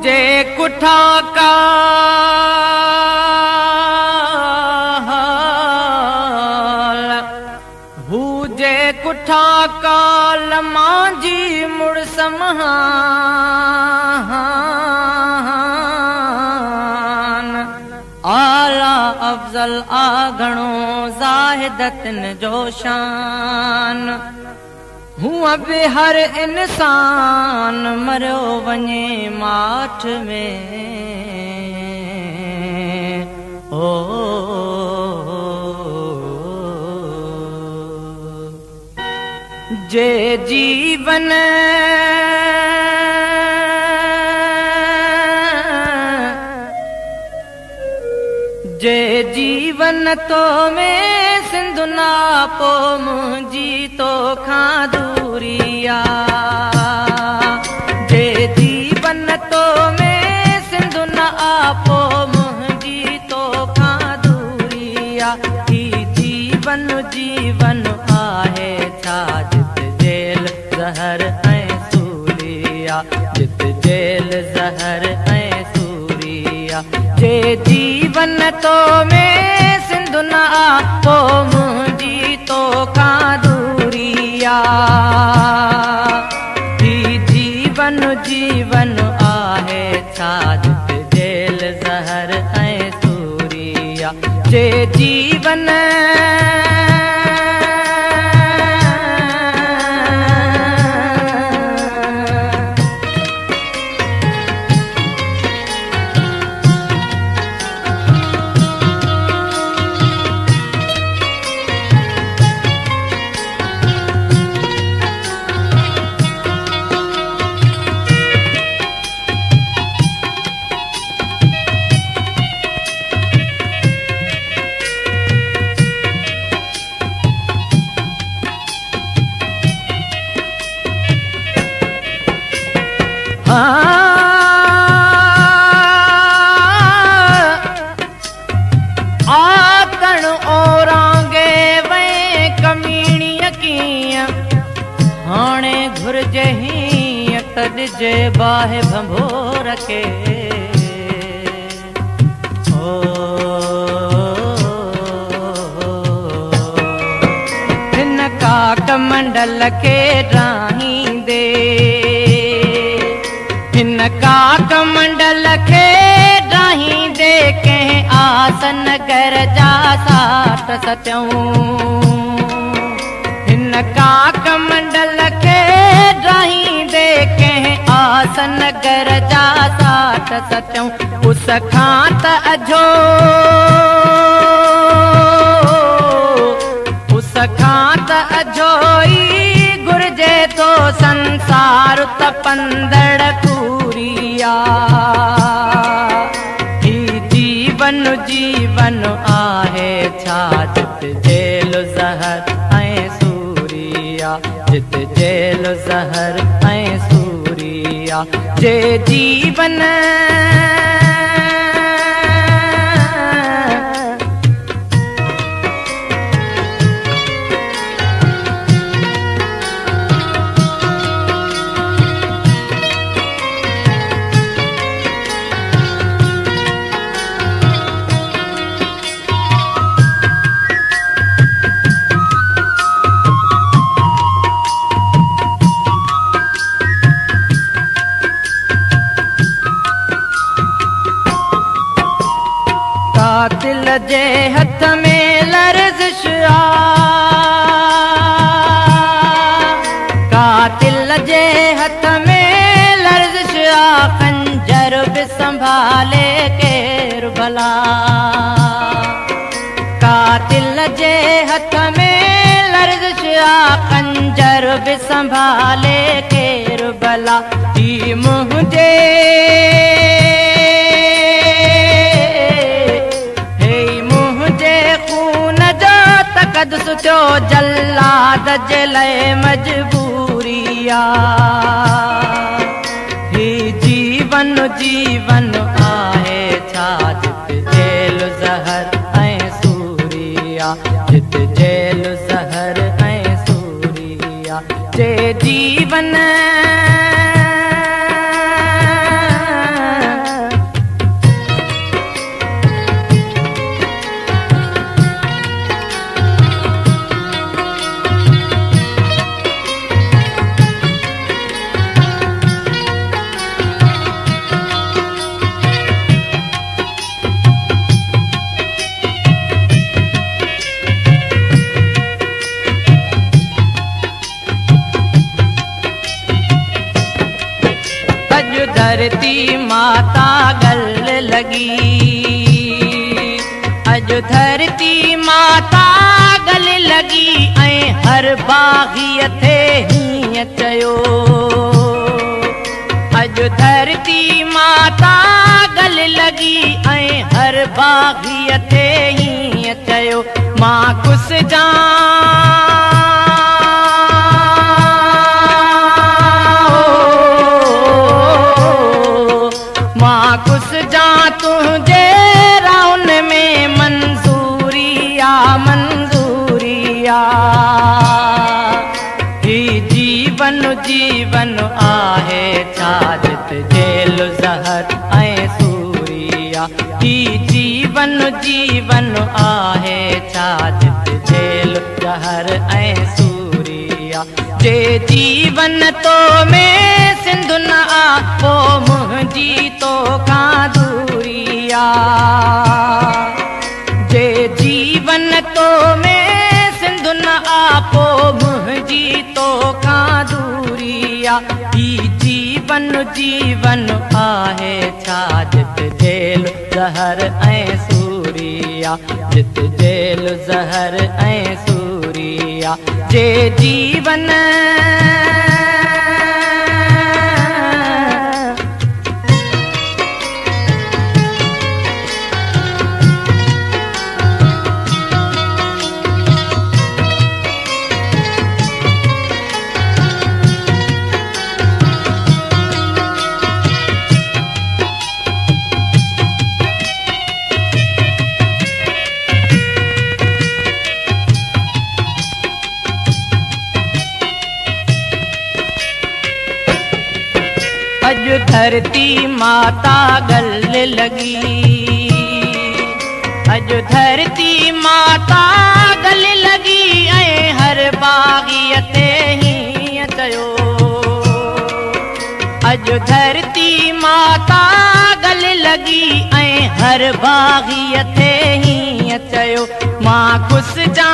हुजे कुठा का हुजे कुठा काल मांजी मुड़स महान आला अफजल आघणो ज़ाहिदतन जो शान हुआ बि हर इंसान मरियो वञे माठ में ओ जे जीवन जे जीवन तो में सिंधु ना पो मुंहिंजी तो खां दूरिया जे जीवन तो में सिंधु ना पो मुंहिंजी तो खां दूरिया ही जीवन जीवन आहे छा जित जेल ज़हर ऐं सूरिया जित जेल ज़हर ऐं सूरिया जे जीवन तो में सिंधु ना पो मुंहिंजी तो खां दूरिया ही जीवन जीवन आहे छा जित जेल ज़हर ऐं सूरिया जे जीवन आतण ओरांगे वे कमीणीअ कीअं हाणे घुर्जे हीअं तॾिजे बाहि भंभोर खे हिन काक मंडल खे ड्राहींदे हिन काक मंडल खे ड्राहींदे कंहिं आसन घर जा साठ सत्यऊं हिन काक मंडल खे ड्राहींदे कंहिं आसन घर जा साठ सत्यऊं उस खां त अझो उस खां त अझो ई घुर्जे तो संसार तपंदड़ पूरिया ही जीवन जीवन आहे छा जित जेल ज़हर ऐं सूरिया जित जेल ज़हर ऐं सूरिया जे जीवन कातिल जे हथ में लर्ज़िश आ कातिल जे हथ में लर्ज़िश आ खंजर बि संभाले केर भला कातिल जे हथ में लर्ज़िश आ खंजर बि संभाले केर भला ही मुंहिंजे कद सुठो जल्लाद जे लाइ मजबूरिया ही जीवन जीवन आहे छा जित जेल ज़हर ऐं सूरिया जित जेल ज़हर ऐं सूरिया जे जीवन धरती माता गल लगी, अॼु धरती माता गल लगी ऐं हर बाग़ीअ ते हीअं चयो। अॼु धरती माता गल लगी ऐं हर बाग़ीअ ते हीअं चयो। मां कुस जा तुझे राउन में मंजूरिया मंजूरिया। ही जीवन जीवन आहे छा जित जेल ज़हर ऐं सूरिया। ही जीवन जीवन आहे छा जित जेल ज़हर ऐं सूरिया। जे जीवन तो में सिंधु न आ पो मुंहिंजी तो खां दूरिया। जे जीवन तो में सिंधु न आ पो मुंहिंजी तो खां दूरिया। ही जीवन जीवन आहे छा जित जेल ज़हर ऐं सूरिया। जित जेल ज़हर ऐं सूरिया। जे जीवन अॼु धरती माता गल लगी। अॼु धरती माता गल लगी ऐं हर बाग़ीअ ते हीअं चयो। अॼु धरती माता गल लगी ऐं हर बाग़ीअ ते हीअं चयो। मां खुश जा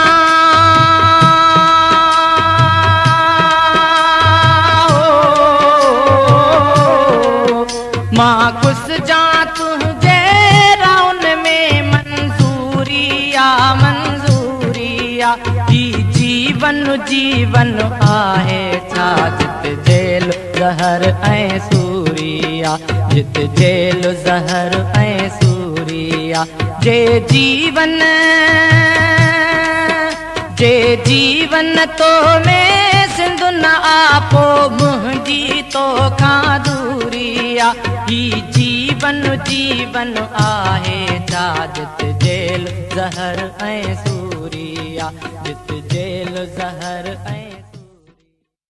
मां खुश जा तुझे राउन में मंजूरिया मंजूरिया। ही जीवन जीवन आहे छा जित जेल ज़हर ऐं सूरिया। जित जेल ज़हर ऐं सूरिया। जे जीवन तो में सिंधु न आ पो मुंहिंजी तो खां दूरिया। ही जीवन जीवन आहे छा जित जेल ज़हर ऐं सूरिया। जित जेल ज़हर ऐं